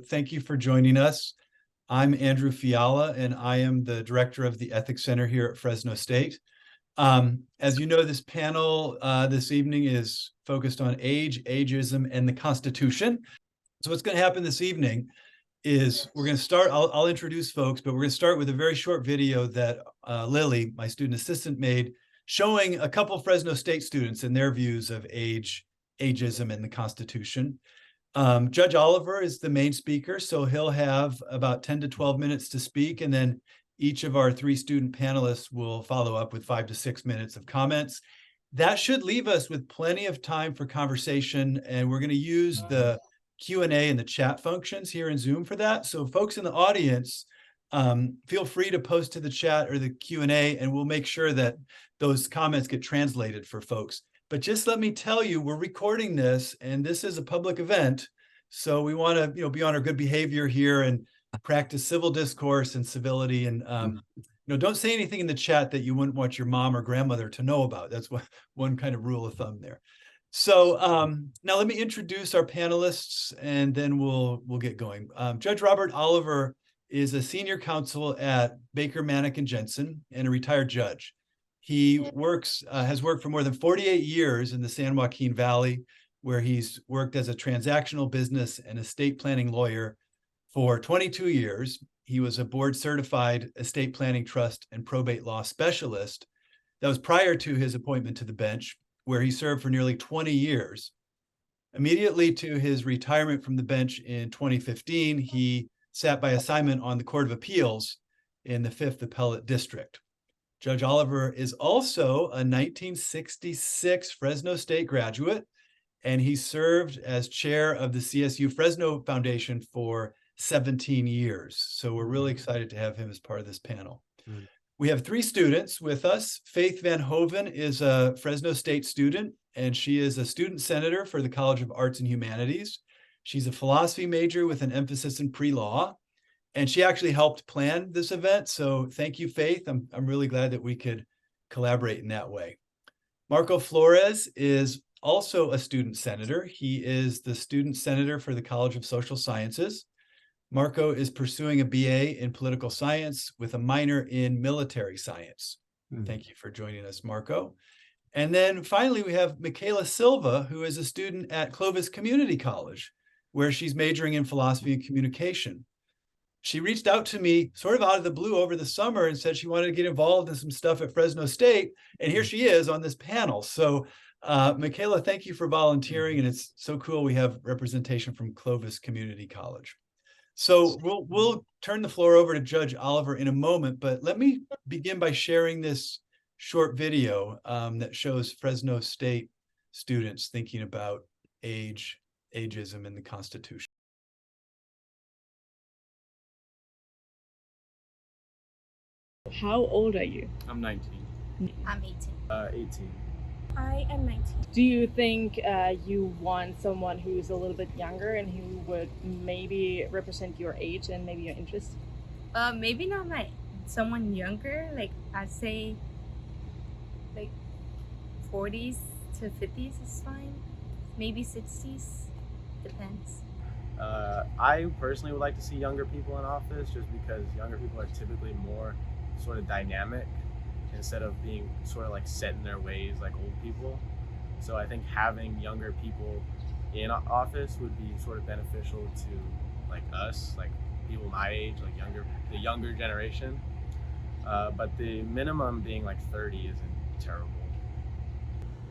thank you for joining us. I'm Andrew Fiala, and I am the director of the Ethics Center here at Fresno State. As you know, this panel this evening is focused on age, ageism, and the Constitution. So what's going to happen this evening is we're going to start, I'll introduce folks, but we're going to start with a very short video that Lily, my student assistant, made showing a couple Fresno State students and their views of age, ageism, and the Constitution. Judge Oliver is the main speaker, so he'll have about 10 to 12 minutes to speak, and then each of our three student panelists will follow up with 5 to 6 minutes of comments. That should leave us with plenty of time for conversation, and we're going to use the Q&A and the chat functions here in Zoom for that. So folks in the audience, feel free to post to the chat or the Q&A, and we'll make sure that those comments get translated for folks. But just let me tell you, we're recording this, and this is a public event, so we want to, be on our good behavior here and practice civil discourse and civility. And don't say anything in the chat that you wouldn't want your mom or grandmother to know about. That's one kind of rule of thumb there. So now let me introduce our panelists, and then we'll get going. Judge Robert Oliver is a senior counsel at Baker, Manick and Jensen and a retired judge. He has worked for more than 48 years in the San Joaquin Valley, where he's worked as a transactional business and estate planning lawyer for 22 years. He was a board certified estate planning trust and probate law specialist. That was prior to his appointment to the bench, where he served for nearly 20 years. Immediately to his retirement from the bench in 2015, he sat by assignment on the Court of Appeals in the 5th Appellate District. Judge Oliver is also a 1966 Fresno State graduate, and he served as chair of the CSU Fresno Foundation for 17 years. So we're really excited to have him as part of this panel. We have three students with us. Faith Van Hoven is a Fresno State student, and she is a student senator for the College of Arts and Humanities. She's a philosophy major with an emphasis in pre-law. And she actually helped plan this event. So thank you, Faith. I'm really glad that we could collaborate in that way. Marco Flores is also a student senator. He is the student senator for the College of Social Sciences. Marco is pursuing a BA in political science with a minor in military science. Thank you for joining us, Marco. And then finally, we have Michaela Silva, who is a student at Clovis Community College, where she's majoring in philosophy and communication. She reached out to me sort of out of the blue over the summer and said she wanted to get involved in some stuff at Fresno State. And here she is on this panel. So Michaela, thank you for volunteering. And it's so cool we have representation from Clovis Community College. So we'll turn the floor over to Judge Oliver in a moment, but let me begin by sharing this short video that shows Fresno State students thinking about age, ageism, and the Constitution. How old are you? I'm 19. I'm 18. 18. I am 19. Do you think you want someone who's a little bit younger and who would maybe represent your age and maybe your interests? Maybe not someone younger. Like I'd say, like 40s to 50s is fine. Maybe 60s. Depends. I personally would like to see younger people in office, just because younger people are typically more sort of dynamic instead of being sort of like set in their ways like old people. So I think having younger people in office would be sort of beneficial to like us, like people my age, like the younger generation. But the minimum being like 30 isn't terrible.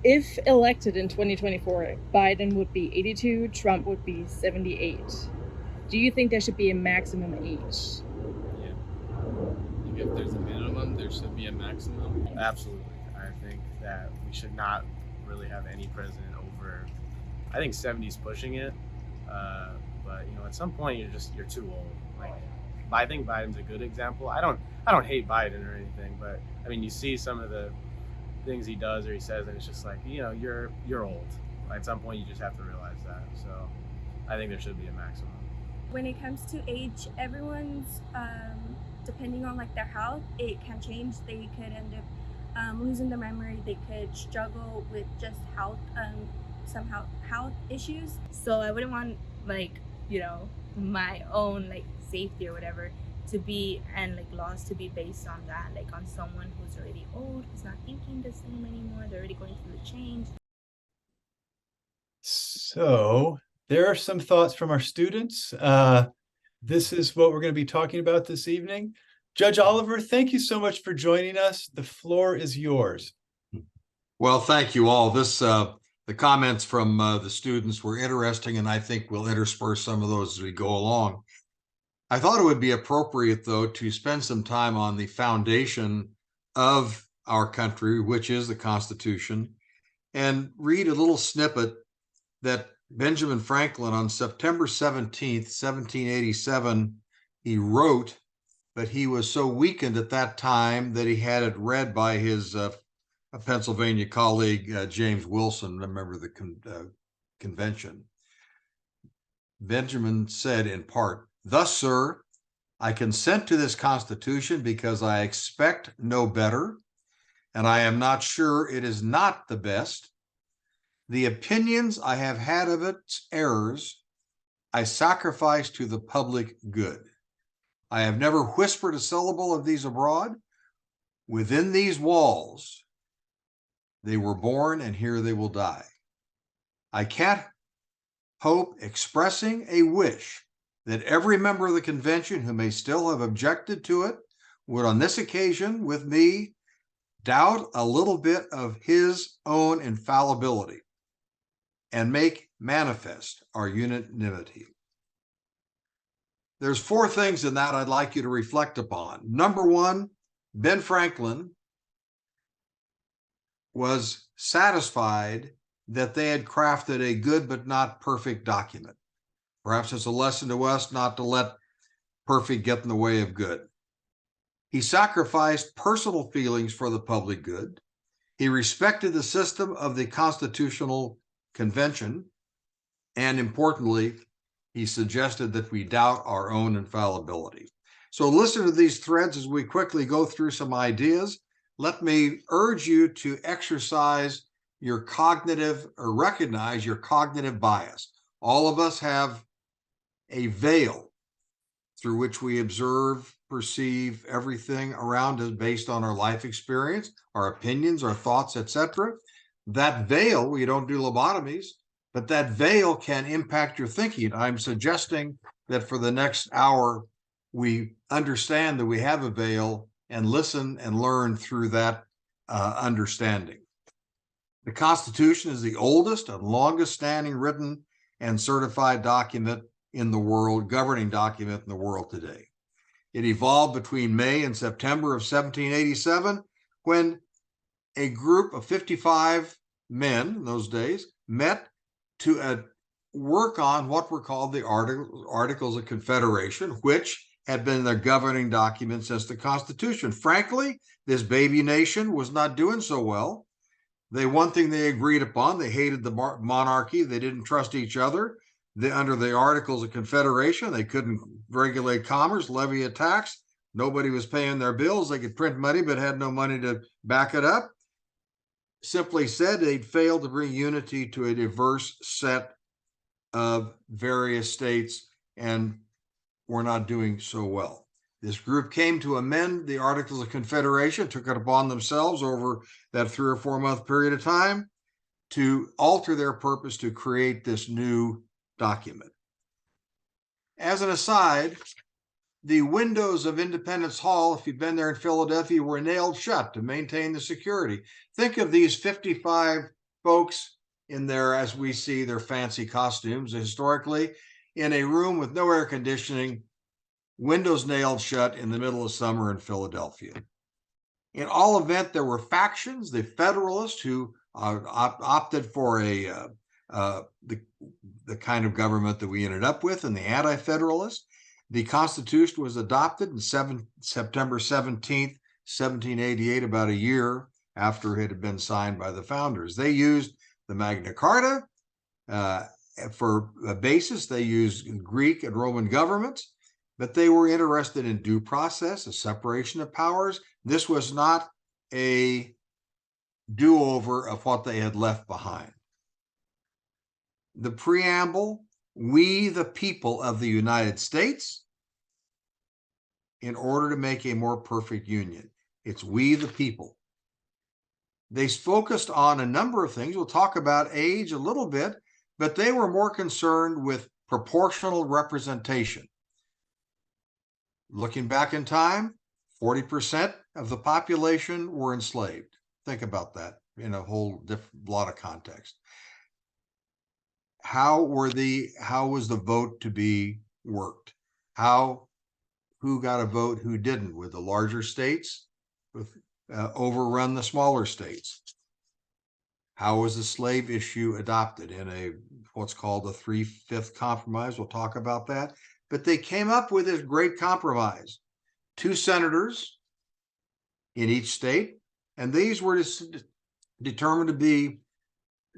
If elected in 2024, Biden would be 82, Trump would be 78. Do you think there should be a maximum age? If there's a minimum, there should be a maximum. Absolutely. I think that we should not really have any president over, I think 70's pushing it. But at some point you're too old. Like, I think Biden's a good example. I don't hate Biden or anything, but I mean, you see some of the things he does or he says, and it's just like, you're old. At some point you just have to realize that. So I think there should be a maximum. When it comes to age, everyone's depending on like their health, it can change. They could end up losing their memory. They could struggle with just health, health issues. So I wouldn't want my own like safety or whatever to be, and like laws to be based on that, like on someone who's already old, who's not thinking the same anymore, they're already going through the change. So there are some thoughts from our students. This is what we're going to be talking about this evening. Judge Oliver, thank you so much for joining us. The floor is yours. Well, thank you all. The comments from the students were interesting, and I think we'll intersperse some of those as we go along. I thought it would be appropriate, though, to spend some time on the foundation of our country, which is the Constitution, and read a little snippet that Benjamin Franklin on September 17th, 1787, he wrote, but he was so weakened at that time that he had it read by his Pennsylvania colleague, James Wilson, a member of the convention. Benjamin said in part, "Thus, sir, I consent to this Constitution because I expect no better, and I am not sure it is not the best. The opinions I have had of its errors, I sacrifice to the public good. I have never whispered a syllable of these abroad. Within these walls, they were born, and here they will die. I can't hope expressing a wish that every member of the convention who may still have objected to it would on this occasion with me doubt a little bit of his own infallibility and make manifest our unanimity." There's four things in that I'd like you to reflect upon. Number one, Ben Franklin was satisfied that they had crafted a good but not perfect document. Perhaps it's a lesson to us not to let perfect get in the way of good. He sacrificed personal feelings for the public good. He respected the system of the Constitutional Convention. And importantly, he suggested that we doubt our own infallibility. So listen to these threads as we quickly go through some ideas. Let me urge you to exercise your cognitive, or recognize your cognitive bias. All of us have a veil through which we observe, perceive everything around us based on our life experience, our opinions, our thoughts, etc. That veil, we don't do lobotomies, but that veil can impact your thinking. I'm suggesting that for the next hour, we understand that we have a veil and listen and learn through that understanding. The Constitution is the oldest and longest standing written and certified document in the world, governing document in the world today. It evolved between May and September of 1787, when a group of 55 men in those days met to work on what were called the Articles of Confederation, which had been their governing document since the Constitution. Frankly, this baby nation was not doing so well. One thing they agreed upon, they hated the monarchy. They didn't trust each other. Under the Articles of Confederation, they couldn't regulate commerce, levy a tax. Nobody was paying their bills. They could print money, but had no money to back it up. Simply said, they'd failed to bring unity to a diverse set of various states and were not doing so well. This group came to amend the Articles of Confederation, took it upon themselves over that 3 or 4 month period of time to alter their purpose to create this new document. As an aside, the windows of Independence Hall, if you've been there in Philadelphia, were nailed shut to maintain the security. Think of these 55 folks in their, as we see, their fancy costumes historically, in a room with no air conditioning, windows nailed shut in the middle of summer in Philadelphia. In all event, there were factions, the Federalists, who opted for the kind of government that we ended up with, and the Anti-Federalists. The Constitution was adopted on September 17th, 1788, about a year after it had been signed by the founders. They used the Magna Carta for a basis. They used Greek and Roman governments, but they were interested in due process, a separation of powers. This was not a do-over of what they had left behind. The preamble we the people of the United States, in order to make a more perfect union. It's we the people. They focused on a number of things. We'll talk about age a little bit, but they were more concerned with proportional representation. Looking back in time, 40% of the population were enslaved. Think about that in a whole different lot of context. How was the vote to be worked? Who got a vote, who didn't? With the larger states overrun the smaller states? How was the slave issue adopted in what's called the 3/5 compromise? We'll talk about that. But they came up with this great compromise: 2 senators in each state, and these were determined to be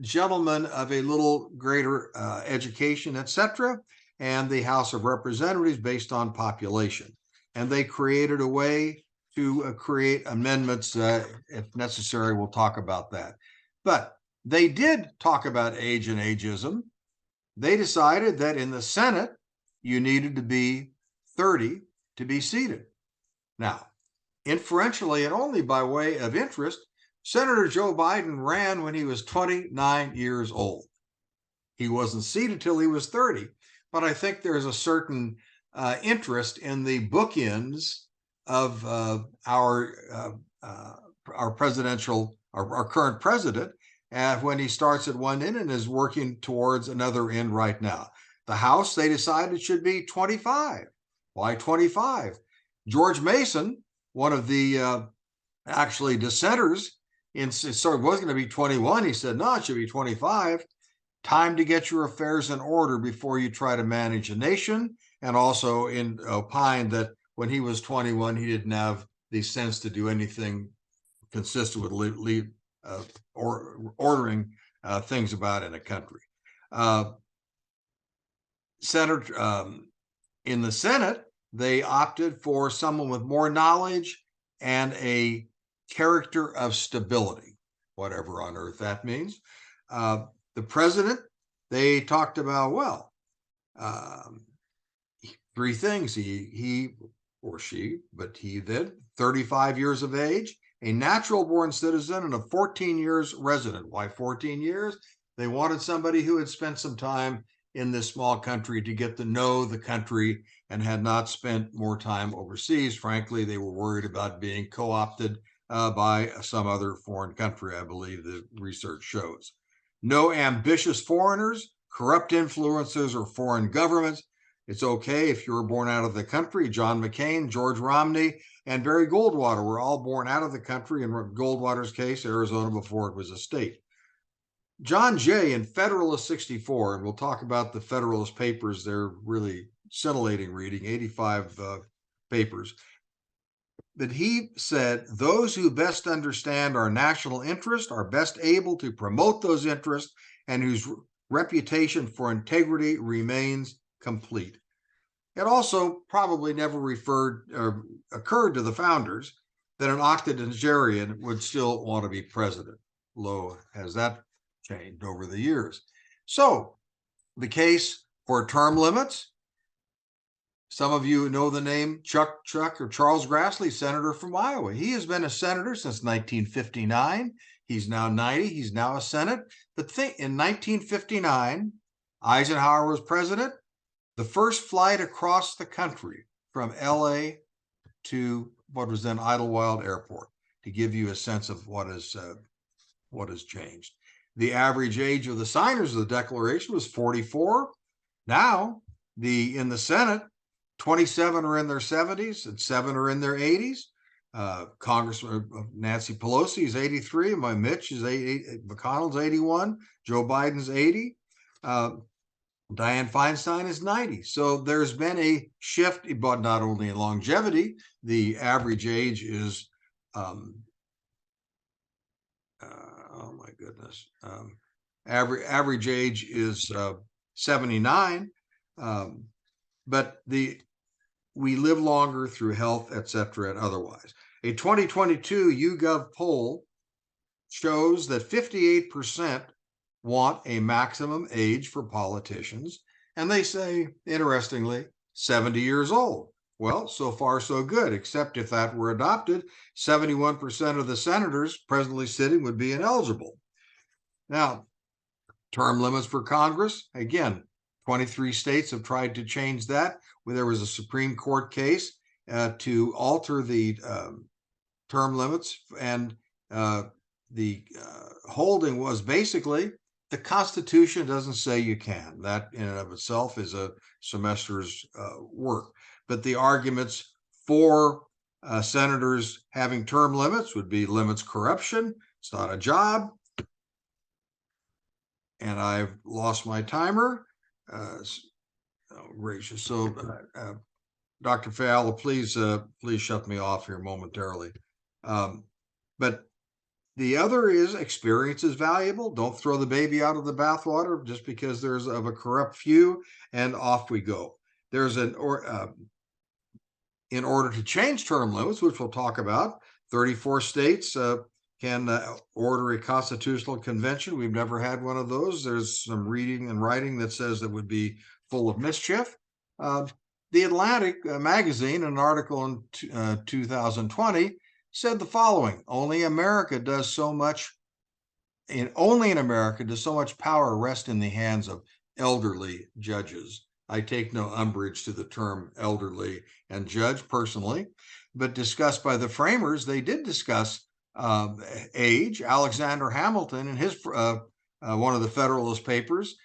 gentlemen of a little greater education, etc., and the House of Representatives based on population. And they created a way to create amendments if necessary. We'll talk about that. But they did talk about age and ageism. They decided that in the Senate, you needed to be 30 to be seated. Now, inferentially and only by way of interest, Senator Joe Biden ran when he was 29 years old. He wasn't seated till he was 30, but I think there's a certain interest in the bookends of our current president when he starts at one end and is working towards another end right now. The House, they decided, should be 25. Why 25? George Mason, one of the actually dissenters, it sort of was going to be 21. He said, no, it should be 25. Time to get your affairs in order before you try to manage a nation. And also opined that when he was 21, he didn't have the sense to do anything consistent with ordering things about in a country. In the Senate, they opted for someone with more knowledge and a character of stability, whatever on earth that means. The president, they talked about, well, 3 things. He or she, but he did, 35 years of age, a natural born citizen, and a 14 years resident. Why 14 years? They wanted somebody who had spent some time in this small country to get to know the country and had not spent more time overseas. Frankly, they were worried about being co-opted by some other foreign country, I believe the research shows. No ambitious foreigners, corrupt influencers, or foreign governments. It's okay if you were born out of the country. John McCain, George Romney, and Barry Goldwater were all born out of the country. In Goldwater's case, Arizona before it was a state. John Jay in Federalist 64, and we'll talk about the Federalist Papers. They're really scintillating reading, 85 papers. That he said, those who best understand our national interest are best able to promote those interests and whose reputation for integrity remains complete. It also probably never occurred to the founders that an octogenarian would still want to be president. Lo, has that changed over the years. So the case for term limits, some of you know the name Chuck or Charles Grassley, senator from Iowa. He has been a senator since 1959. He's now 90. He's now a Senate. But in 1959, Eisenhower was president. The first flight across the country from LA to what was then Idlewild Airport, to give you a sense of what has changed. The average age of the signers of the Declaration was 44. Now, in the Senate, 27 are in their 70s and 7 are in their 80s. Congressman Nancy Pelosi is 83. My Mitch is 80. McConnell's 81. Joe Biden's 80. Dianne Feinstein is 90. So there's been a shift, but not only in longevity. The average age is, oh my goodness, average age is 79. But we live longer through health, et cetera, and otherwise. A 2022 YouGov poll shows that 58% want a maximum age for politicians, And they say, interestingly, 70 years old. Well, so far so good, except if that were adopted, 71% of the senators presently sitting would be ineligible. Now, term limits for Congress, again, 23 states have tried to change that. Where there was a Supreme Court case to alter the term limits, and the holding was basically the Constitution doesn't say you can. That in and of itself is a semester's work. But the arguments for senators having term limits would be limits corruption. It's not a job. And I've lost my timer. Oh, gracious. So, Dr. Fiala, please shut me off here momentarily. But the other is experience is valuable. Don't throw the baby out of the bathwater just because there's of a corrupt few, and off we go. There's in order to change term limits, which we'll talk about, 34 states can order a constitutional convention. We've never had one of those. There's some reading and writing that says that would be full of mischief. The Atlantic magazine, an article in 2020, said the following: only in America does so much power rest in the hands of elderly judges. I take no umbrage to the term elderly and judge personally, but discussed by the framers, they did discuss age. Alexander Hamilton, in his one of the Federalist Papers,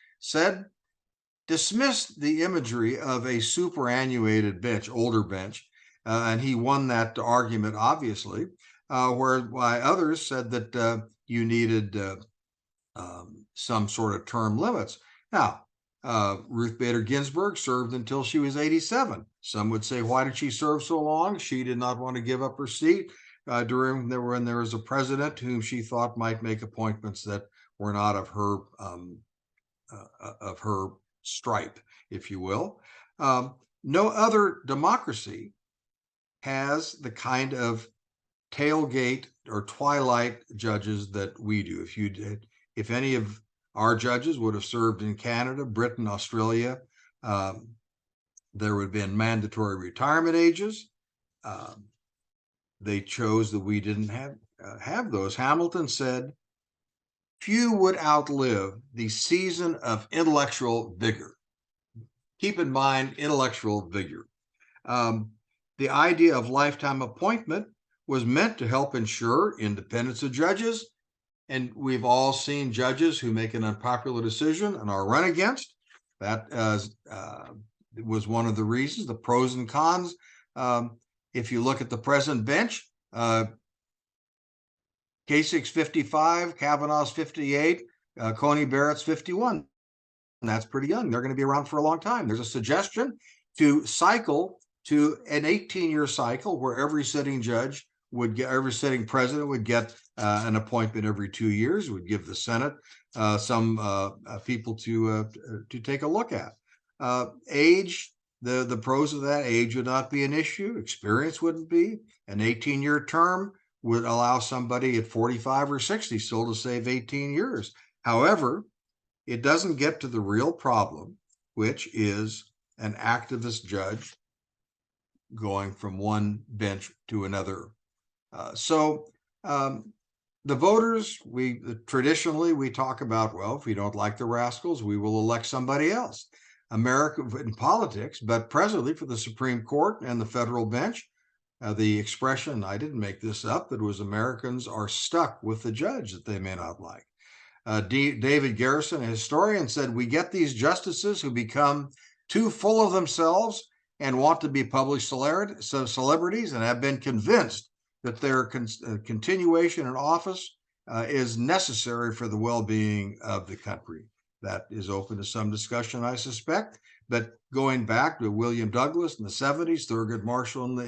dismissed the imagery of a superannuated bench, older bench, and he won that argument, obviously, whereby others said that you needed some sort of term limits. Now, Ruth Bader Ginsburg served until she was 87. Some would say, why did she serve so long? She did not want to give up her seat when there was a president whom she thought might make appointments that were not of her stripe, if you will. No other democracy has the kind of tailgate or twilight judges that we do. If any of our judges would have served in Canada, Britain, Australia, there would have been mandatory retirement ages. They chose that we didn't have those. Hamilton said, few would outlive the season of intellectual vigor. Keep in mind, intellectual vigor. The idea of lifetime appointment was meant to help ensure independence of judges. And we've all seen judges who make an unpopular decision and are run against. That was one of the reasons, the pros and cons. If you look at the present bench, Kasich's 55, Kavanaugh's 58, Coney Barrett's 51. And that's pretty young. They're going to be around for a long time. There's a suggestion to cycle to an 18-year cycle where every sitting president would get an appointment every 2 years, would give the Senate some people to take a look at. Age, the pros of that: age would not be an issue. Experience wouldn't be. An 18-year term would allow somebody at 45 or 60 still to save 18 years. However, it doesn't get to the real problem, which is an activist judge going from one bench to another. The voters, traditionally we talk about, well, if we don't like the rascals, we will elect somebody else. America in politics, but presently for the Supreme Court and the federal bench, the expression, I didn't make this up, it was Americans are stuck with the judge that they may not like. David Garrison, a historian, said, we get these justices who become too full of themselves and want to be public celebrities and have been convinced that their continuation in office is necessary for the well-being of the country. That is open to some discussion, I suspect. But going back to William Douglas in the 70s, Thurgood Marshall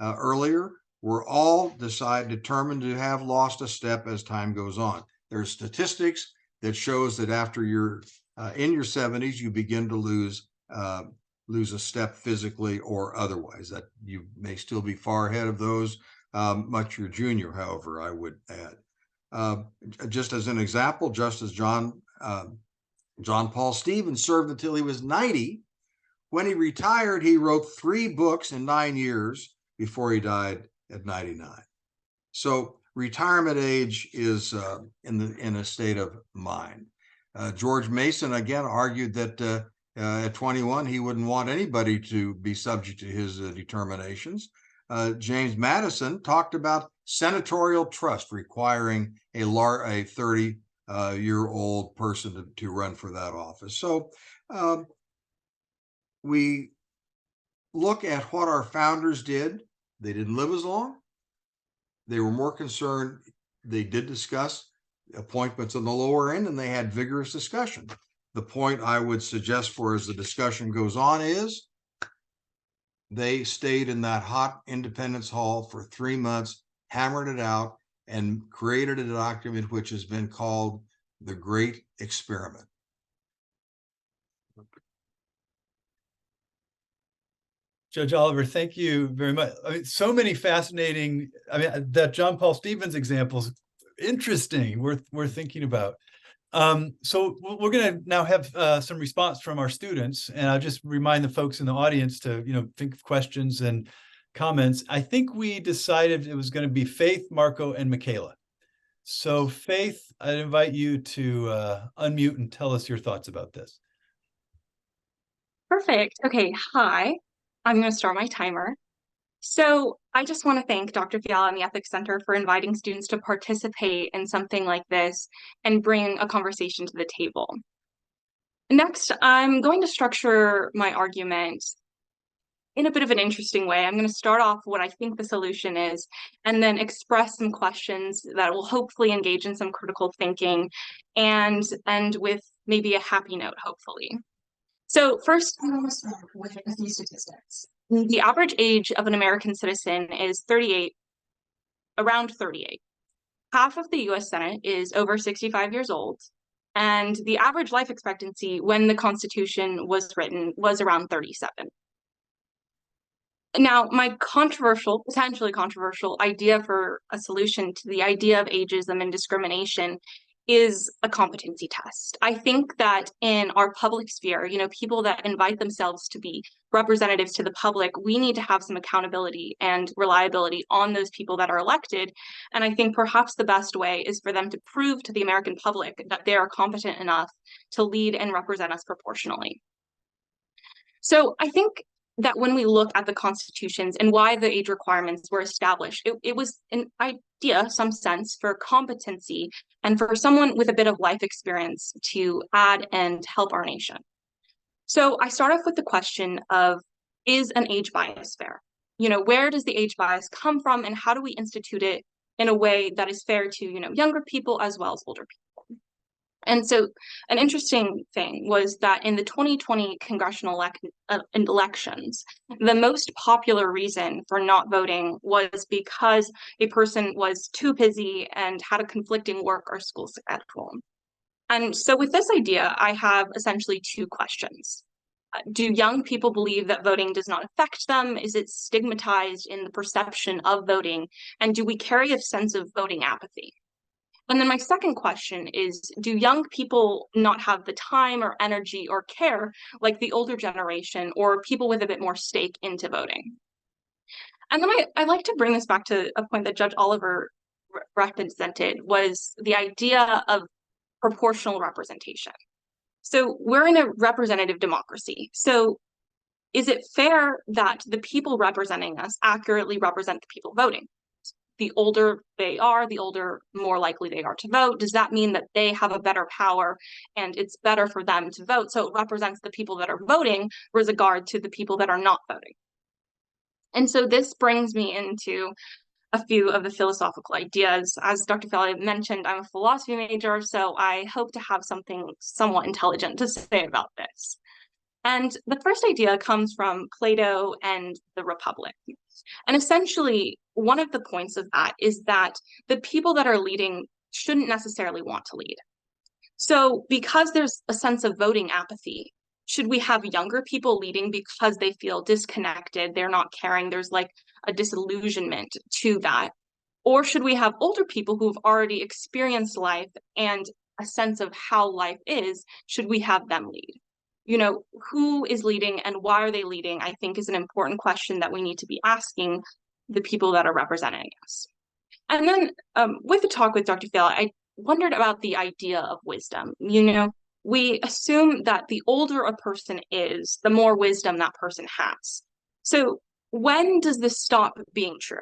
earlier, we're all determined to have lost a step as time goes on. There's statistics that shows that after you're in your 70s, you begin to lose a step physically or otherwise. That you may still be far ahead of those much your junior, however, I would add. Just as an example, Justice John John Paul Stevens served until he was 90. When he retired, he wrote 3 books in 9 years before he died at 99. So retirement age is in a state of mind. George Mason again argued that at 21 he wouldn't want anybody to be subject to his determinations. James Madison talked about senatorial trust requiring a 30-year-old person to run for that office. So we look at what our founders did. They didn't live as long. They were more concerned. They did discuss appointments on the lower end, and they had vigorous discussion. The point I would suggest for as the discussion goes on is they stayed in that hot Independence Hall for 3 months, hammered it out, and created a document which has been called the Great Experiment. Judge Oliver, thank you very much. I mean, so many fascinating, I mean, that John Paul Stevens example is interesting, worth thinking about. So we're going to now have some response from our students, and I'll just remind the folks in the audience to, think of questions and comments. I think we decided it was going to be Faith, Marco, and Michaela. So Faith, I'd invite you to unmute and tell us your thoughts about this. Perfect. Okay, hi. I'm going to start my timer. So I just want to thank Dr. Fiala and the Ethics Center for inviting students to participate in something like this and bring a conversation to the table. Next, I'm going to structure my argument in a bit of an interesting way. I'm going to start off what I think the solution is, and then express some questions that will hopefully engage in some critical thinking and end with maybe a happy note, hopefully. So first, I want to start with a few statistics. The average age of an American citizen is around 38. Half of the US Senate is over 65 years old, and the average life expectancy when the Constitution was written was around 37. Now, my potentially controversial idea for a solution to the idea of ageism and discrimination is a competency test. I think that in our public sphere, people that invite themselves to be representatives to the public, we need to have some accountability and reliability on those people that are elected. And I think perhaps the best way is for them to prove to the American public that they are competent enough to lead and represent us proportionally. So I think that when we look at the constitutions and why the age requirements were established, it was an idea, some sense, for competency and for someone with a bit of life experience to add and help our nation. So I start off with the question of, is an age bias fair? Where does the age bias come from, and how do we institute it in a way that is fair to, younger people as well as older people? And so an interesting thing was that in the 2020 congressional elections, the most popular reason for not voting was because a person was too busy and had a conflicting work or school schedule. And so with this idea, I have essentially 2 questions. Do young people believe that voting does not affect them? Is it stigmatized in the perception of voting? And do we carry a sense of voting apathy? And then my second question is, do young people not have the time or energy or care like the older generation or people with a bit more stake into voting? And then I like to bring this back to a point that Judge Oliver represented, was the idea of proportional representation. So we're in a representative democracy. So is it fair that the people representing us accurately represent the people voting? The older they are, the more likely they are to vote. Does that mean that they have a better power and it's better for them to vote? So it represents the people that are voting with regard to the people that are not voting. And so this brings me into a few of the philosophical ideas. As Dr. Fiala mentioned, I'm a philosophy major, so I hope to have something somewhat intelligent to say about this. And the first idea comes from Plato and the Republic. And essentially, one of the points of that is that the people that are leading shouldn't necessarily want to lead. So because there's a sense of voting apathy, should we have younger people leading because they feel disconnected, they're not caring, there's like a disillusionment to that? Or should we have older people who've already experienced life and a sense of how life is, should we have them lead? You know, who is leading and why are they leading, I think is an important question that we need to be asking the people that are representing us. And then with the talk with Dr. Fiala, I wondered about the idea of wisdom. You know, we assume that the older a person is, the more wisdom that person has. So when does this stop being true?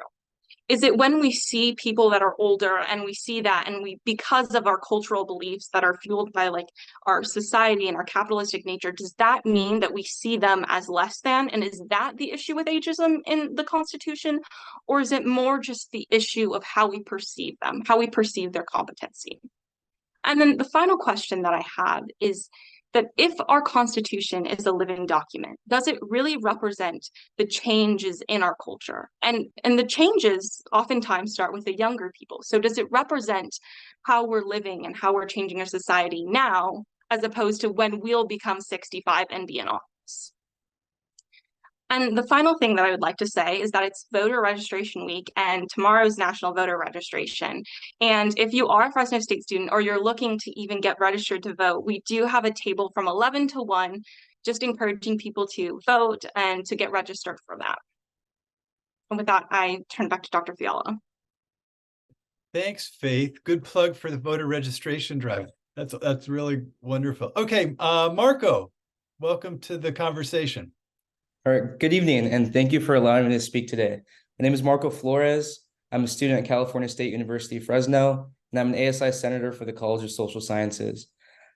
Is it when we see people that are older and we see that, and we, because of our cultural beliefs that are fueled by like our society and our capitalistic nature, does that mean that we see them as less than? And is that the issue with ageism in the Constitution? Or is it more just the issue of how we perceive them, how we perceive their competency? And then the final question that I have is that if our Constitution is a living document, does it really represent the changes in our culture? And the changes oftentimes start with the younger people. So does it represent how we're living and how we're changing our society now, as opposed to when we'll become 65 and be in office? And the final thing that I would like to say is that it's voter registration week and tomorrow's national voter registration. And if you are a Fresno State student or you're looking to even get registered to vote, we do have a table from 11 to 1, just encouraging people to vote and to get registered for that. And with that, I turn back to Dr. Fiala. Thanks, Faith. Good plug for the voter registration drive. That's really wonderful. Okay, Marco, welcome to the conversation. All right, good evening, and thank you for allowing me to speak today. My name is Marco Flores. I'm a student at California State University, Fresno, and I'm an ASI Senator for the College of Social Sciences.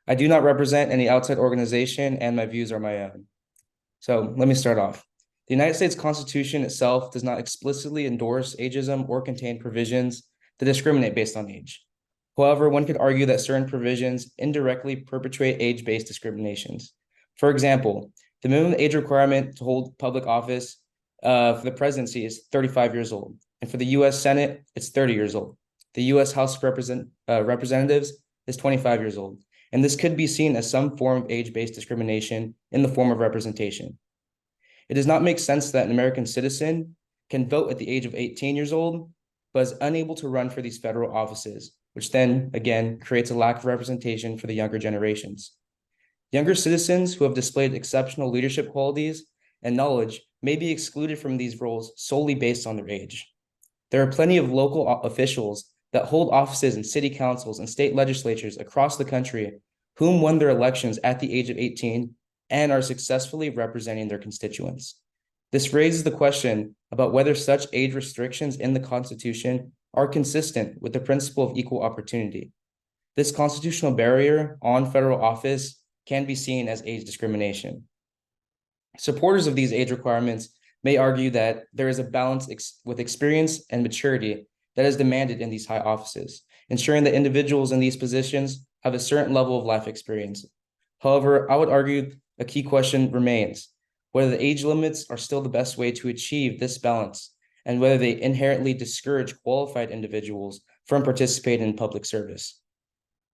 I do not represent any outside organization, and my views are my own. So let me start off. The United States Constitution itself does not explicitly endorse ageism or contain provisions that discriminate based on age. However, one could argue that certain provisions indirectly perpetuate age-based discriminations. For example, the minimum age requirement to hold public office for the presidency is 35 years old. And for the US Senate, it's 30 years old. The US House of Representatives is 25 years old. And this could be seen as some form of age-based discrimination in the form of representation. It does not make sense that an American citizen can vote at the age of 18 years old, but is unable to run for these federal offices, which then, again, creates a lack of representation for the younger generations. Younger citizens who have displayed exceptional leadership qualities and knowledge may be excluded from these roles solely based on their age. There are plenty of local officials that hold offices in city councils and state legislatures across the country whom won their elections at the age of 18 and are successfully representing their constituents. This raises the question about whether such age restrictions in the Constitution are consistent with the principle of equal opportunity. This constitutional barrier on federal office can be seen as age discrimination. Supporters of these age requirements may argue that there is a balance with experience and maturity that is demanded in these high offices, ensuring that individuals in these positions have a certain level of life experience. However, I would argue a key question remains, whether the age limits are still the best way to achieve this balance, and whether they inherently discourage qualified individuals from participating in public service.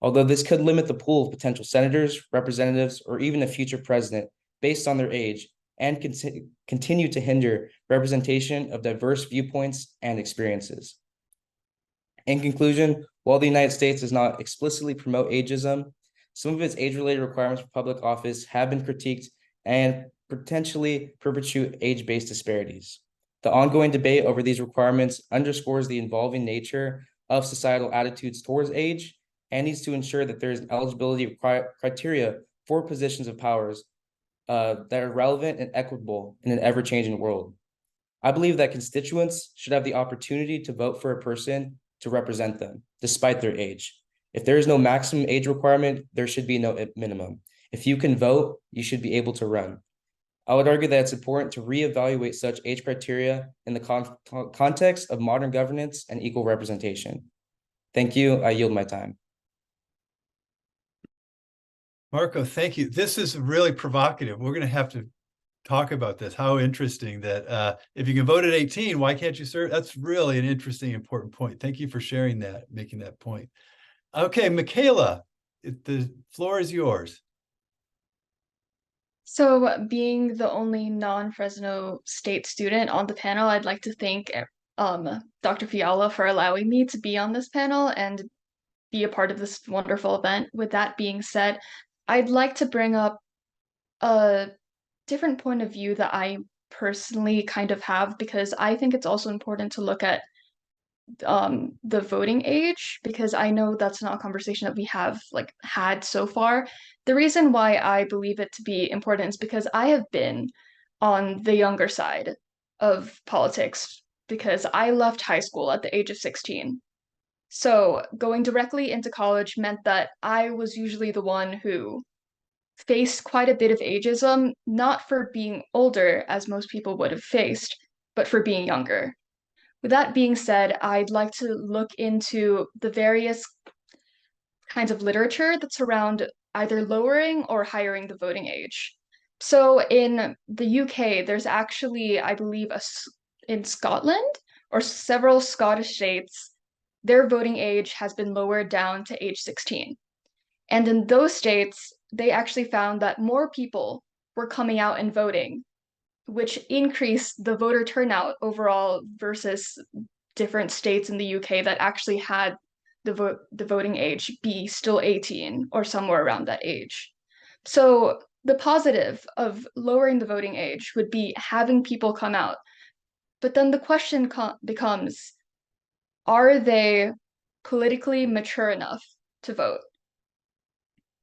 Although this could limit the pool of potential senators, representatives, or even a future president based on their age, and continue to hinder representation of diverse viewpoints and experiences. In conclusion, while the United States does not explicitly promote ageism, some of its age-related requirements for public office have been critiqued and potentially perpetuate age-based disparities. The ongoing debate over these requirements underscores the evolving nature of societal attitudes towards age and needs to ensure that there is eligibility criteria for positions of powers that are relevant and equitable in an ever-changing world. I believe that constituents should have the opportunity to vote for a person to represent them, despite their age. If there is no maximum age requirement, there should be no minimum. If you can vote, you should be able to run. I would argue that it's important to reevaluate such age criteria in the context of modern governance and equal representation. Thank you. I yield my time. Marco, thank you. This is really provocative. We're going to have to talk about this. How interesting that if you can vote at 18, why can't you serve? That's really an interesting, important point. Thank you for sharing that, making that point. Okay, Michaela, the floor is yours. So, being the only non-Fresno State student on the panel, I'd like to thank Dr. Fiala for allowing me to be on this panel and be a part of this wonderful event. With that being said, I'd like to bring up a different point of view that I personally kind of have, because I think it's also important to look at the voting age, because I know that's not a conversation that we have like had so far. The reason why I believe it to be important is because I have been on the younger side of politics, because I left high school at the age of 16. So going directly into college meant that I was usually the one who faced quite a bit of ageism, not for being older, as most people would have faced, but for being younger. With that being said, I'd like to look into the various kinds of literature that surround either lowering or highering the voting age. So in the UK, there's actually, I believe, in Scotland or several Scottish states, their voting age has been lowered down to age 16. And in those states, they actually found that more people were coming out and voting, which increased the voter turnout overall versus different states in the UK that actually had the voting age be still 18 or somewhere around that age. So the positive of lowering the voting age would be having people come out. But then the question becomes, are they politically mature enough to vote?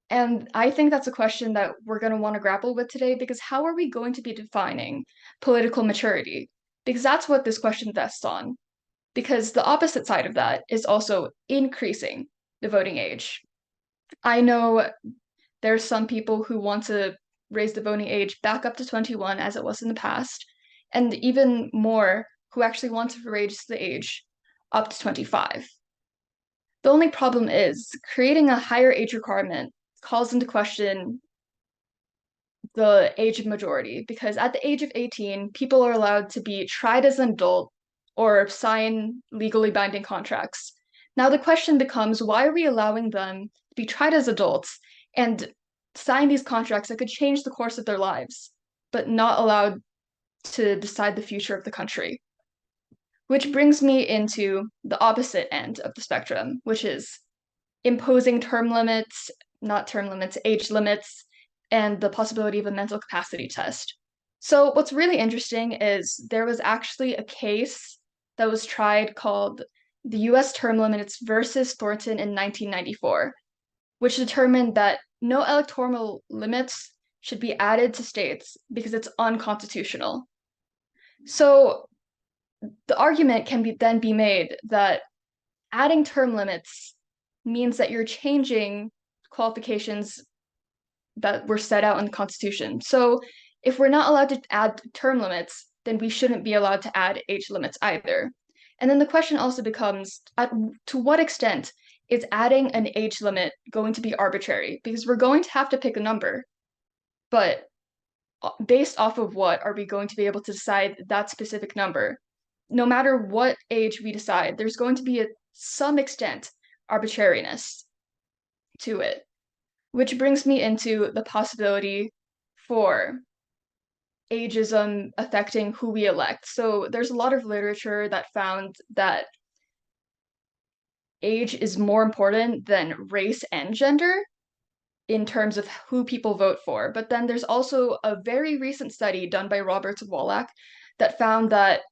And I think that's a question that we're going to want to grapple with today, because how are we going to be defining political maturity? Because that's what this question vests on. Because the opposite side of that is also increasing the voting age. I know there's some people who want to raise the voting age back up to 21 as it was in the past, and even more who actually want to raise the age up to 25. The only problem is creating a higher age requirement calls into question the age of majority, because at the age of 18, people are allowed to be tried as an adult or sign legally binding contracts. Now, the question becomes, why are we allowing them to be tried as adults and sign these contracts that could change the course of their lives, but not allowed to decide the future of the country? Which brings me into the opposite end of the spectrum, which is imposing age limits, and the possibility of a mental capacity test. So what's really interesting is there was actually a case that was tried called the US term limits versus Thornton in 1994, which determined that no electoral limits should be added to states because it's unconstitutional. So the argument can then be made that adding term limits means that you're changing qualifications that were set out in the Constitution. So if we're not allowed to add term limits, then we shouldn't be allowed to add age limits either. And then the question also becomes, to what extent is adding an age limit going to be arbitrary? Because we're going to have to pick a number, but based off of what are we going to be able to decide that specific number? No matter what age we decide, there's going to be some extent arbitrariness to it, which brings me into the possibility for ageism affecting who we elect. So there's a lot of literature that found that age is more important than race and gender in terms of who people vote for. But then there's also a very recent study done by Roberts and Wallach that found that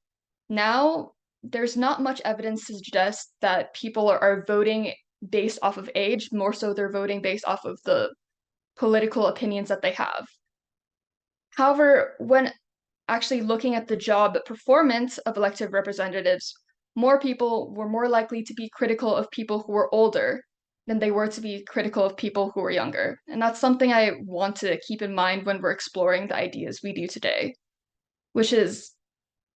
now there's not much evidence to suggest that people are voting based off of age, more so they're voting based off of the political opinions that they have. However, when actually looking at the job performance of elected representatives, more people were more likely to be critical of people who were older than they were to be critical of people who were younger. And that's something I want to keep in mind when we're exploring the ideas we do today, which is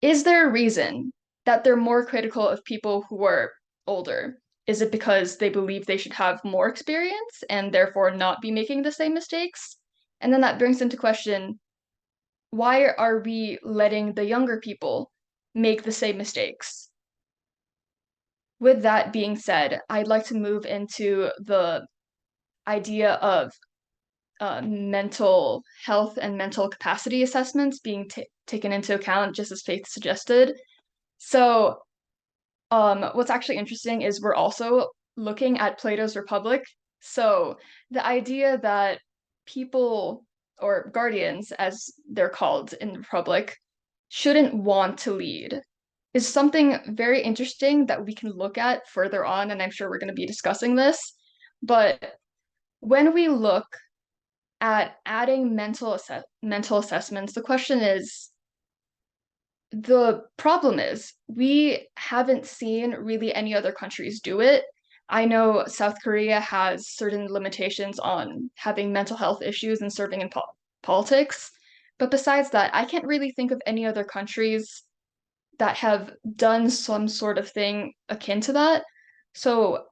there a reason that they're more critical of people who are older? Is it because they believe they should have more experience and therefore not be making the same mistakes? And then that brings into question, why are we letting the younger people make the same mistakes? With that being said, I'd like to move into the idea of mental health and mental capacity assessments being taken into account, just as Faith suggested. So what's actually interesting is we're also looking at Plato's Republic. So the idea that people, or guardians as they're called in the Republic, shouldn't want to lead is something very interesting that we can look at further on, and I'm sure we're going to be discussing this. But when we look at adding mental assessments, the question is, the problem is we haven't seen really any other countries do it. I know South Korea has certain limitations on having mental health issues and serving in politics, but besides that, I can't really think of any other countries that have done some sort of thing akin to that. So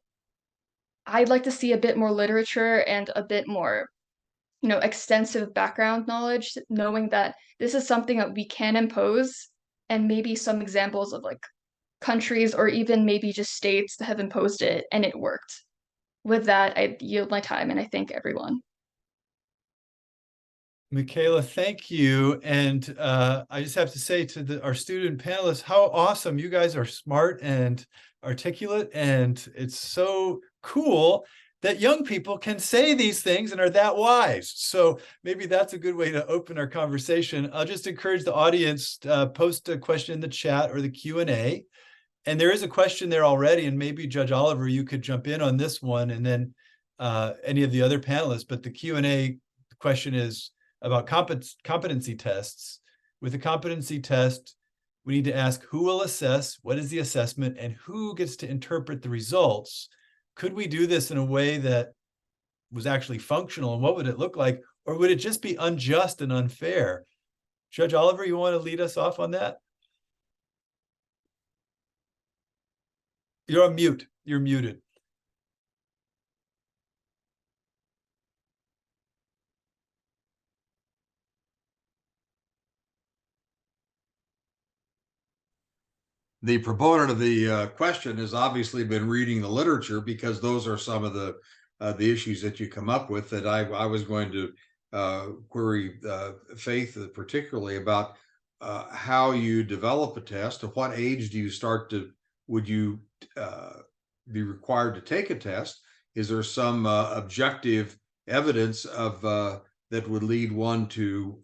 I'd like to see a bit more literature and a bit more, extensive background knowledge, knowing that this is something that we can impose, and maybe some examples of like countries or even maybe just states that have imposed it and it worked. With that, I yield my time and I thank everyone. Michaela, thank you. And I just have to say to our student panelists, how awesome. You guys are smart and articulate, and it's so cool that young people can say these things and are that wise. So maybe that's a good way to open our conversation. I'll just encourage the audience to post a question in the chat or the Q&A. And there is a question there already, and maybe Judge Oliver, you could jump in on this one, and then any of the other panelists. But the Q&A question is about competency tests. With a competency test, we need to ask who will assess, what is the assessment, and who gets to interpret the results. Could we do this in a way that was actually functional, and what would it look like? Or would it just be unjust and unfair? Judge Oliver, you want to lead us off on that? You're on mute. You're muted. The proponent of the question has obviously been reading the literature, because those are some of the issues that you come up with. That I was going to query Faith, particularly about how you develop a test. At what age do you would you be required to take a test? Is there some objective evidence of that would lead one to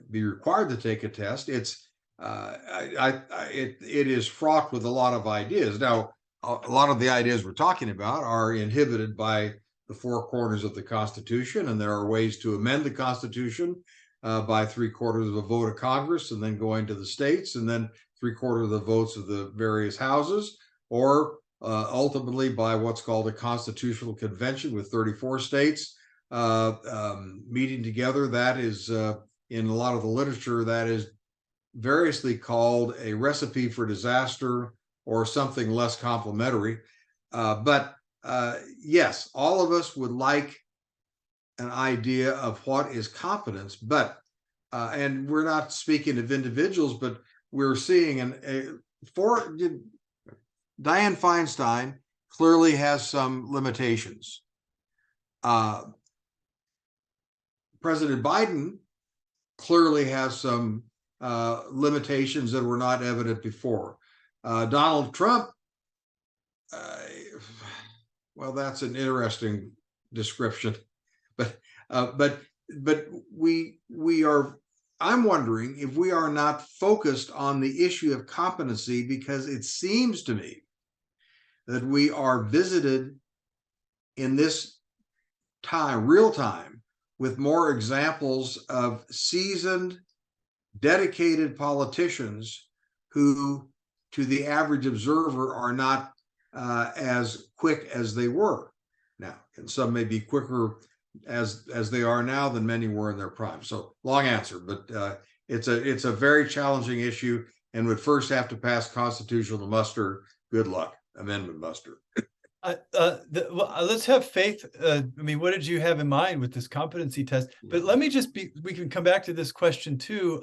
be required to take a test? It is fraught with a lot of ideas. Now, a lot of the ideas we're talking about are inhibited by the four corners of the Constitution, and there are ways to amend the Constitution by 3/4 of a vote of Congress, and then going to the states, and then 3/4 of the votes of the various houses, or ultimately by what's called a constitutional convention with 34 states meeting together. That is, in a lot of the literature, that is variously called a recipe for disaster or something less complimentary. But yes, all of us would like an idea of what is competence, but and we're not speaking of individuals, but we're seeing Dianne Feinstein clearly has some limitations. President Biden clearly has some limitations that were not evident before. Donald Trump, well, that's an interesting description, but we are. I'm wondering if we are not focused on the issue of competency, because it seems to me that we are visited in this time, real time, with more examples of seasoned, dedicated politicians who, to the average observer, are not as quick as they were now. And some may be quicker as they are now than many were in their prime. So long answer, but it's a very challenging issue, and would first have to pass constitutional muster. Good luck, amendment muster. Let's have Faith. I mean, what did you have in mind with this competency test? But let me we can come back to this question too.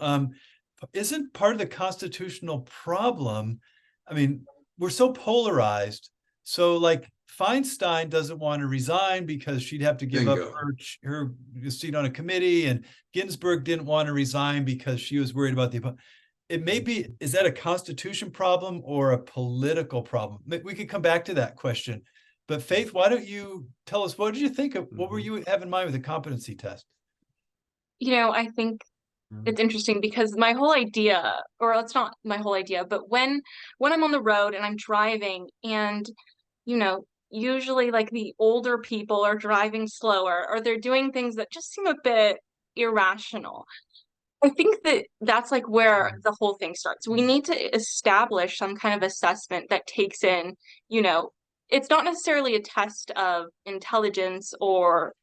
Isn't part of the constitutional problem, I mean, we're so polarized. So like Feinstein doesn't want to resign because she'd have to give up her seat on a committee, and Ginsburg didn't want to resign because she was worried about the it may be, is that a constitution problem or a political problem? We could come back to that question. But Faith, why don't you tell us, what did you think of, what were you have in mind with the competency test? I think it's interesting because my whole idea, or it's not my whole idea, but when I'm on the road and I'm driving and, usually like the older people are driving slower or they're doing things that just seem a bit irrational. I think that that's like where the whole thing starts. We need to establish some kind of assessment that takes in, it's not necessarily a test of intelligence or,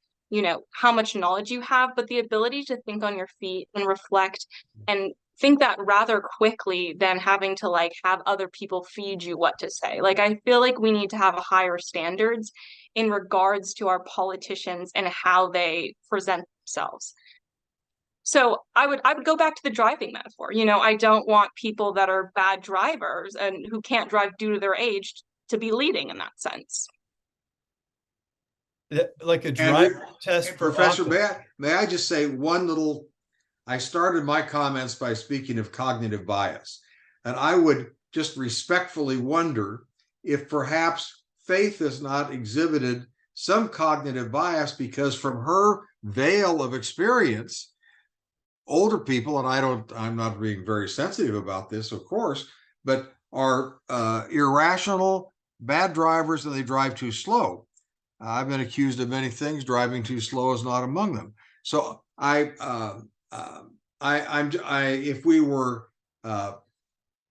how much knowledge you have, but the ability to think on your feet and reflect and think that rather quickly than having to like have other people feed you what to say. Like, I feel like we need to have higher standards in regards to our politicians and how they present themselves. So I would go back to the driving metaphor. I don't want people that are bad drivers and who can't drive due to their age to be leading in that sense. Like a drive test for Professor, office. may I just say one little, I started my comments by speaking of cognitive bias, and I would just respectfully wonder if perhaps Faith has not exhibited some cognitive bias because from her veil of experience, older people, and I'm not being very sensitive about this, of course, but are irrational, bad drivers, and they drive too slow. I've been accused of many things. Driving too slow is not among them. So if we were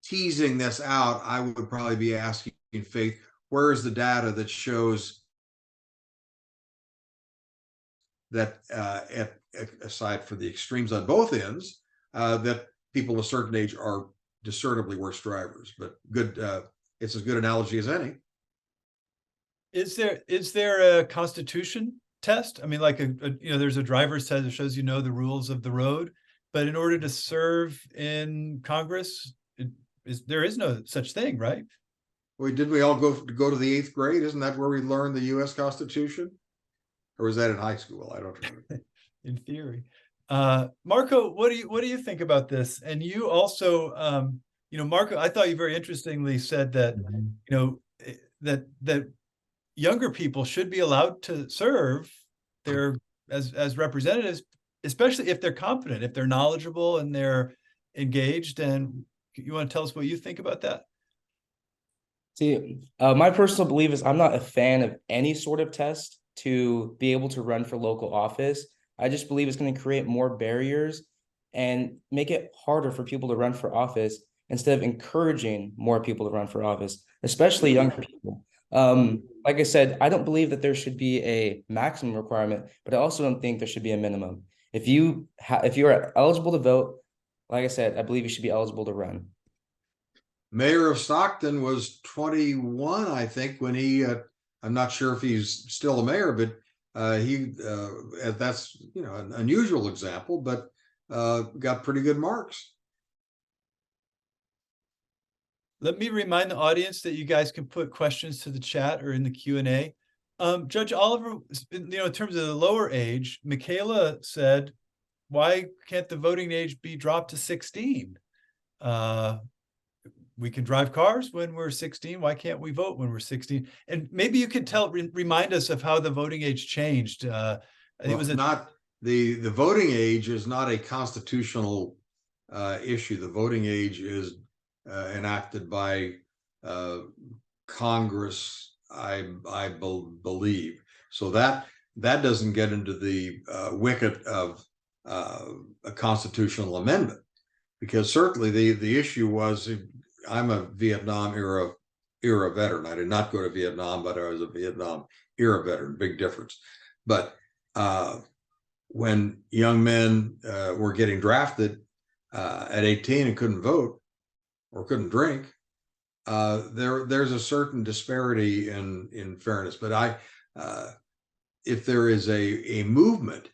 teasing this out, I would probably be asking Faith, where is the data that shows that aside for the extremes on both ends, that people of a certain age are discernibly worse drivers? But good, it's as good an analogy as any. Is there a constitution test? I mean, like there's a driver's test that shows the rules of the road, but in order to serve in Congress, there is no such thing, right? Well, did we all go to the 8th grade? Isn't that where we learned the U.S. Constitution? Or was that in high school? I don't remember. In theory. Marco, what do you think about this? And you also, Marco, I thought you very interestingly said that, that younger people should be allowed to serve their as representatives, especially if they're competent, if they're knowledgeable and they're engaged. And you want to tell us what you think about that? See, my personal belief is I'm not a fan of any sort of test to be able to run for local office. I just believe it's going to create more barriers and make it harder for people to run for office instead of encouraging more people to run for office, especially younger people. Like I said, I don't believe that there should be a maximum requirement, but I also don't think there should be a minimum. If you are eligible to vote, like I said, I believe you should be eligible to run. Mayor of Stockton was 21, I think, when he, I'm not sure if he's still the mayor, but that's, an unusual example, but got pretty good marks. Let me remind the audience that you guys can put questions to the chat or in the Q&A. Judge Oliver, in terms of the lower age, Michaela said, why can't the voting age be dropped to 16? We can drive cars when we're 16. Why can't we vote when we're 16? And maybe you could remind us of how the voting age changed. It was not the voting age is not a constitutional issue. The voting age is enacted by Congress, I believe. So that doesn't get into the wicket of a constitutional amendment, because certainly the issue was, I'm a Vietnam era veteran. I did not go to Vietnam, but I was a Vietnam era veteran. Big difference. But when young men were getting drafted at 18 and couldn't vote or couldn't drink, there's a certain disparity in fairness. But if there is a movement,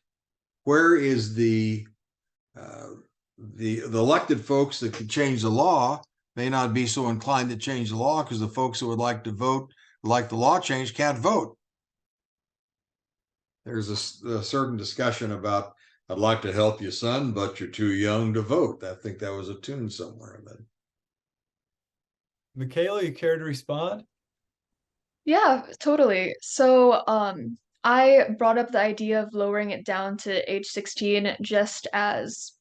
where is the elected folks that could change the law may not be so inclined to change the law because the folks who would like to vote, like the law change, can't vote. There's a certain discussion about I'd like to help you, son, but you're too young to vote. I think that was a tune somewhere. Michaela, you care to respond? Yeah, totally. So, I brought up the idea of lowering it down to age 16 just as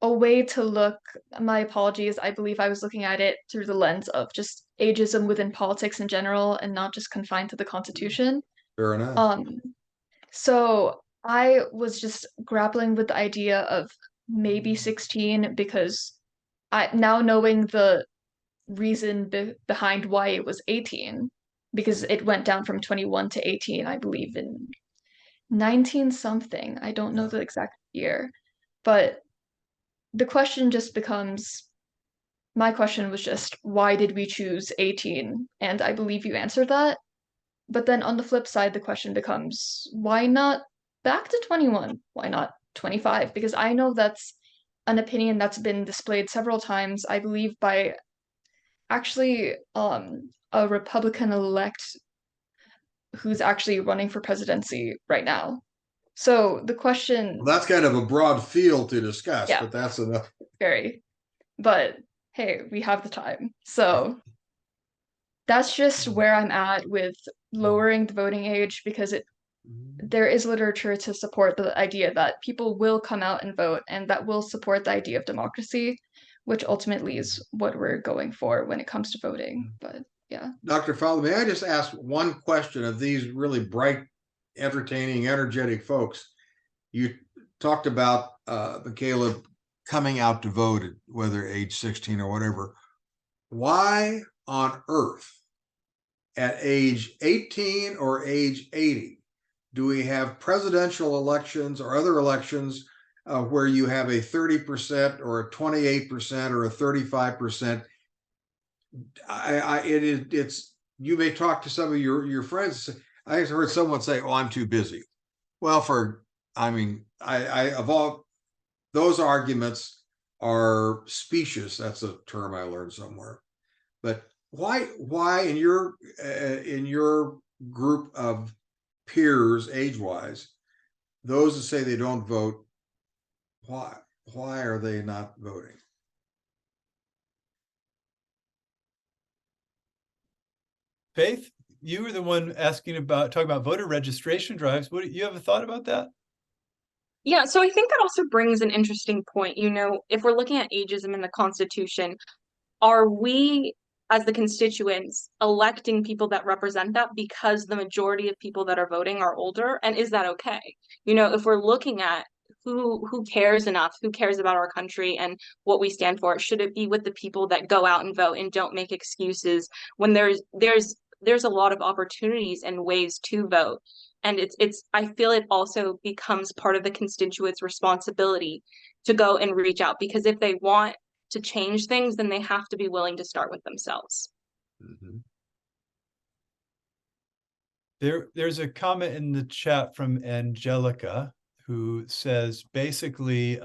a way to look, my apologies, I believe I was looking at it through the lens of just ageism within politics in general and not just confined to the Constitution. Fair enough. So I was just grappling with the idea of maybe 16 because I now knowing the reason behind why it was 18, because it went down from 21 to 18, I believe, in 19 something. I don't know the exact year, but the question just becomes, my question was just, why did we choose 18? And I believe you answered that. But then on the flip side, the question becomes, why not back to 21? Why not 25? Because I know that's an opinion that's been displayed several times, I believe, by actually a Republican elect who's actually running for presidency right now. So the question, Well, that's kind of a broad field to discuss, Yeah. but that's enough. very, but hey, we have the time. So that's just where I'm at with lowering the voting age because there is literature to support the idea that people will come out and vote and that will support the idea of democracy, which ultimately is what we're going for when it comes to voting. But yeah. Dr. Fowler, may I just ask one question of these really bright, entertaining, energetic folks? You talked about Michaela coming out to vote at whether age 16 or whatever. Why on earth at age 18 or age 80 do we have presidential elections or other elections where you have a 30% or a 28% or a 35%? It's you may talk to some of your friends. I heard someone say, "Oh, I'm too busy." Well, I of all those arguments are specious. That's a term I learned somewhere. But why in your group of peers, age-wise, those that say they don't vote, why are they not voting? Faith, you were the one talking about voter registration drives. What do you have a thought about that? Yeah, so I think that also brings an interesting point. If we're looking at ageism in the Constitution, are we, as the constituents, electing people that represent that because the majority of people that are voting are older? And is that okay? If we're looking at who cares enough, who cares about our country and what we stand for, should it be with the people that go out and vote and don't make excuses when there's a lot of opportunities and ways to vote? And I feel it also becomes part of the constituents' responsibility to go and reach out, because if they want to change things, then they have to be willing to start with themselves. Mm-hmm. There's a comment in the chat from Angelica who says basically,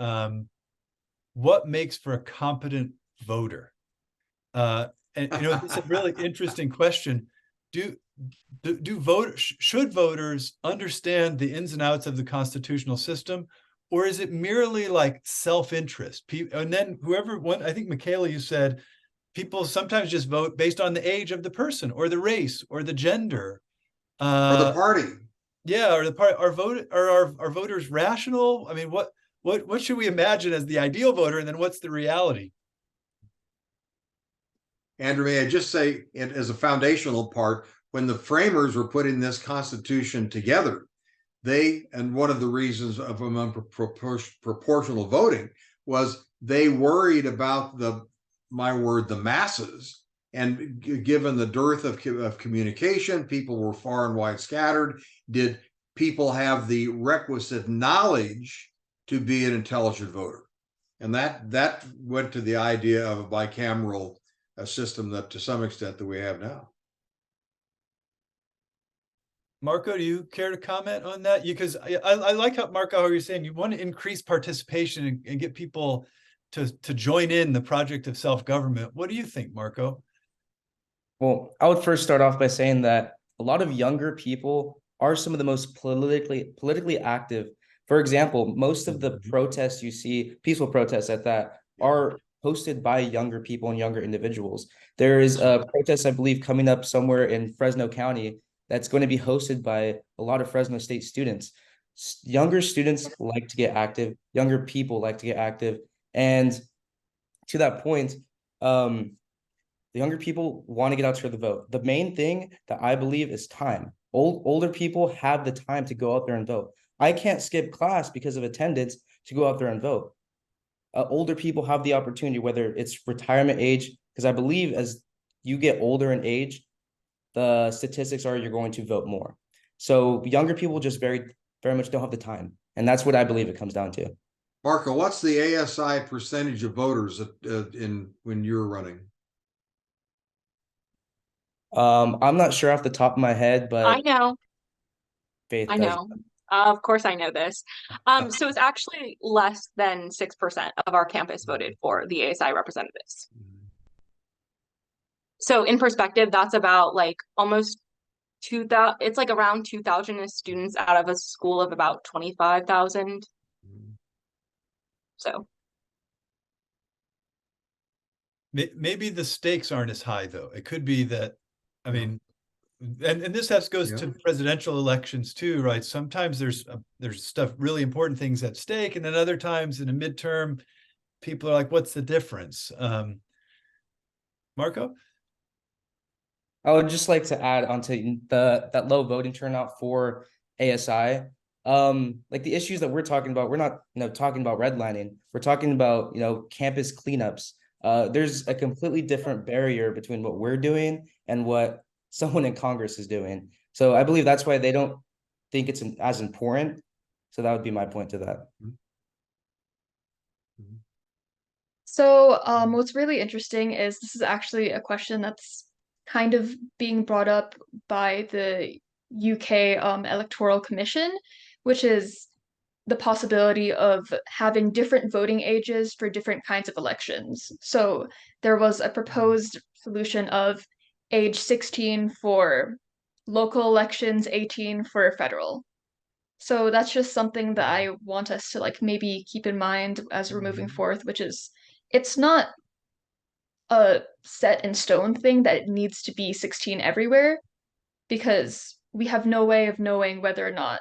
what makes for a competent voter? And it's a really interesting question. Should voters understand the ins and outs of the constitutional system, or is it merely like self-interest? And then I think Michaela, you said people sometimes just vote based on the age of the person or the race or the gender. Or the party. Yeah, or the part are voters rational? I mean, what should we imagine as the ideal voter, and then what's the reality? Andrew, may I just say, as a foundational part, when the framers were putting this Constitution together, and one of the reasons of proportional voting was they worried about the masses. And given the dearth of communication, people were far and wide scattered. Did people have the requisite knowledge to be an intelligent voter? And that went to the idea of a bicameral system that, to some extent, that we have now. Marco, do you care to comment on that? Because I like how you're saying you want to increase participation and get people to join in the project of self-government. What do you think, Marco? Well, I would first start off by saying that a lot of younger people are some of the most politically active For example, most of the protests you see, peaceful protests at that, are hosted by younger people and younger individuals. There is a protest, I believe, coming up somewhere in Fresno County that's going to be hosted by a lot of Fresno State students. Younger students like to get active, younger people like to get active. And to that point, the younger people want to get out to the vote. The main thing that I believe is time. Older people have the time to go out there and vote. I can't skip class because of attendance to go out there and vote. Older people have the opportunity, whether it's retirement age, because I believe as you get older in age, the statistics are you're going to vote more. So younger people just very much don't have the time. And that's what I believe it comes down to. Marco, what's the ASI percentage of voters in when you're running? I'm not sure off the top of my head, but I know. Faith I does. know. Of course I know this. So it's actually less than 6% of our campus voted for the ASI representatives. So in perspective, that's about like almost 2,000, it's like around 2,000 students out of a school of about 25,000. So maybe the stakes aren't as high though. It could be that, I mean, and this goes to presidential elections too, right? Sometimes there's stuff, really important things at stake, and then other times in a midterm, people are like, "What's the difference?" Marco? I would just like to add onto that low voting turnout for ASI. Like the issues that we're talking about, we're not talking about redlining. We're talking about campus cleanups. There's a completely different barrier between what we're doing and what someone in Congress is doing. So I believe that's why they don't think it's as important. So that would be my point to that. So what's really interesting is this is actually a question that's kind of being brought up by the UK Electoral Commission, which is the possibility of having different voting ages for different kinds of elections. So there was a proposed solution of age 16 for local elections, 18 for federal. So that's just something that I want us to like maybe keep in mind as we're moving forth, which is it's not a set in stone thing that it needs to be 16 everywhere because we have no way of knowing whether or not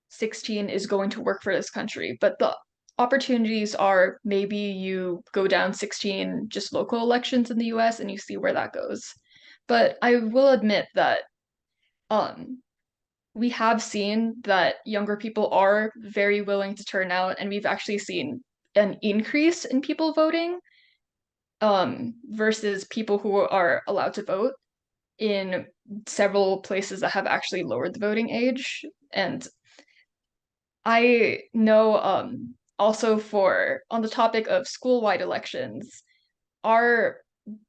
16 is going to work for this country. But the opportunities are maybe you go down 16 just local elections in the US and you see where that goes. But I will admit that we have seen that younger people are very willing to turn out, and we've actually seen an increase in people voting versus people who are allowed to vote in several places that have actually lowered the voting age. And I know also for on the topic of school-wide elections, our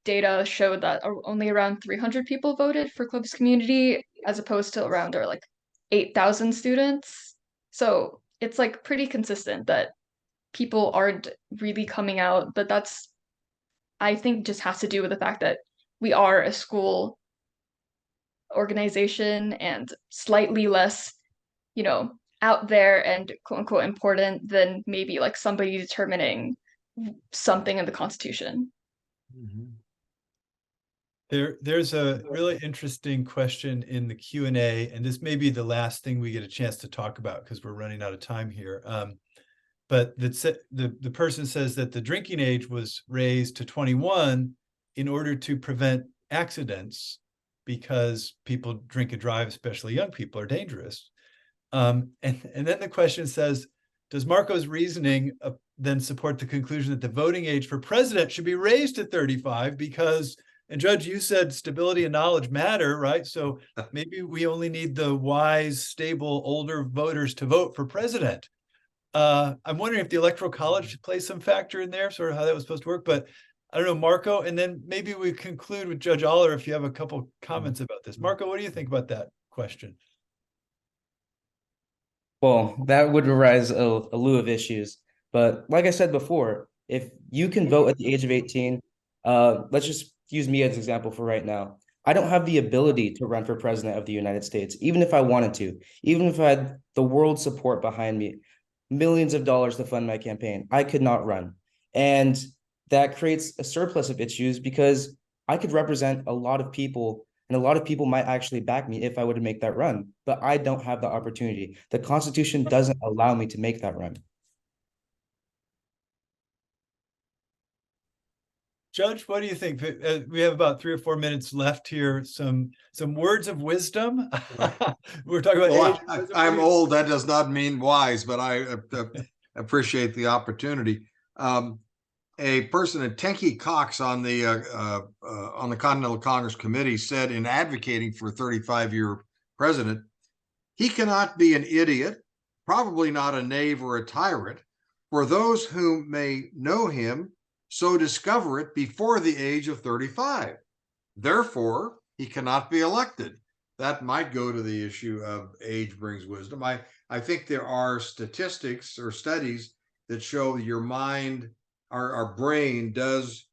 data showed that only around 300 people voted for Clovis Community as opposed to around our like 8,000 students. So it's like pretty consistent that people aren't really coming out, but that's I think just has to do with the fact that we are a school organization and slightly less, out there and quote unquote important than maybe like somebody determining something in the Constitution. There's a really interesting question in the Q&A, and this may be the last thing we get a chance to talk about because we're running out of time here. But the person says that the drinking age was raised to 21 in order to prevent accidents because people drink and drive, especially young people, are dangerous. And then the question says, does Marco's reasoning then support the conclusion that the voting age for president should be raised to 35 because, and Judge, you said stability and knowledge matter, right? So maybe we only need the wise, stable, older voters to vote for president. I'm wondering if the Electoral College should play some factor in there, sort of how that was supposed to work. But I don't know, Marco, and then maybe we conclude with Judge Aller if you have a couple comments about this. Marco, what do you think about that question? Well, that would arise a slew of issues. But like I said before, if you can vote at the age of 18, let's just use me as an example for right now. I don't have the ability to run for president of the United States, even if I wanted to, even if I had the world's support behind me. millions of dollars to fund my campaign. I could not run. And that creates a surplus of issues because I could represent a lot of people, and a lot of people might actually back me if I were to make that run, but I don't have the opportunity. The Constitution doesn't allow me to make that run. Judge, what do you think? We have about 3 or 4 minutes left here. Some words of wisdom. We're talking about Well, age. I'm old. That does not mean wise, but I appreciate the opportunity. A person at Tenke Cox on the Continental Congress Committee said, in advocating for a 35-year president, he cannot be an idiot, probably not a knave or a tyrant. For those who may know him, so discover it before the age of 35. Therefore, he cannot be elected. That might go to the issue of age brings wisdom. I think there are statistics or studies that show your mind, our brain does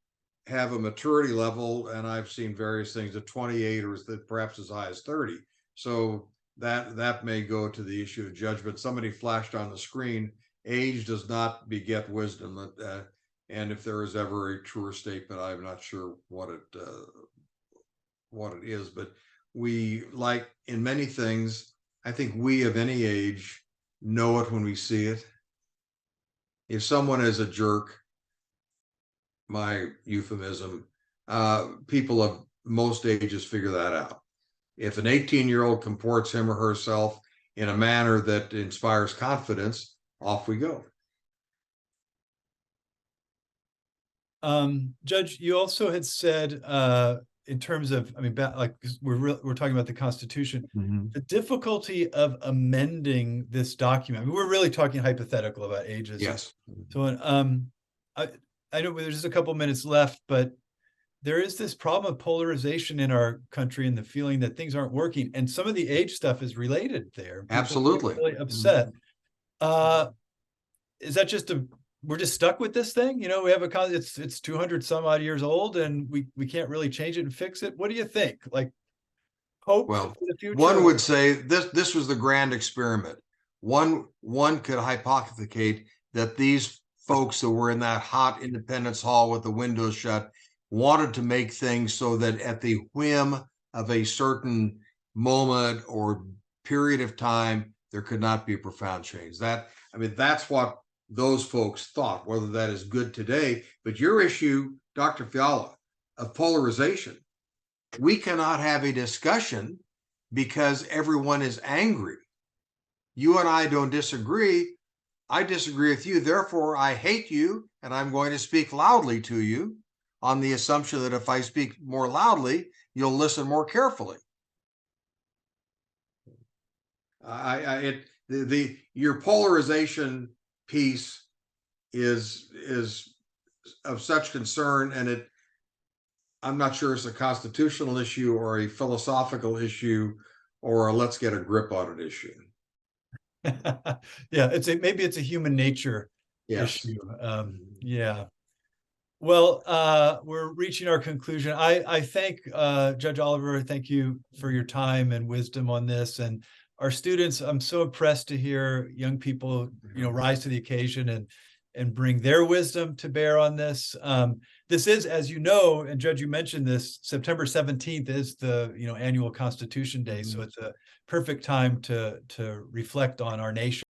have a maturity level, and I've seen various things at 28 or perhaps as high as 30. So that may go to the issue of judgment. Somebody flashed on the screen, age does not beget wisdom. And if there is ever a truer statement, I'm not sure what it is, but we, like in many things, I think we of any age know it when we see it. If someone is a jerk, my euphemism, people of most ages figure that out. If an 18-year-old comports him or herself in a manner that inspires confidence, off we go. Judge, you also had said, in terms of, I mean, like we're talking about the Constitution, the difficulty of amending this document. I mean, we're really talking hypothetical about ages. Yes. So, I know there's just a couple minutes left, but there is this problem of polarization in our country and the feeling that things aren't working, and some of the age stuff is related there. People Absolutely. get really upset. Is that just we're just stuck with this thing? You know, we have it's 200 some odd years old, and we can't really change it and fix it. What do you think? Like, hope Well, for the future? one would say this was the grand experiment. One could hypothecate that these folks that were in that hot Independence Hall with the windows shut wanted to make things so that at the whim of a certain moment or period of time, there could not be a profound change. That's what those folks thought, whether that is good today. But your issue, Dr. Fiala, of polarization, we cannot have a discussion because everyone is angry. You and I don't disagree. I disagree with you. Therefore, I hate you, and I'm going to speak loudly to you on the assumption that if I speak more loudly, you'll listen more carefully. Your polarization piece is of such concern, and I'm not sure it's a constitutional issue or a philosophical issue or a let's get a grip on it issue. Yeah, maybe it's a human nature issue. Yeah. Well, we're reaching our conclusion. I thank Judge Oliver. Thank you for your time and wisdom on this. And our students, I'm so impressed to hear young people, rise to the occasion and bring their wisdom to bear on this. This is, as you know, and Judge, you mentioned this, September 17th is the annual Constitution Day. So it's a perfect time to reflect on our nation.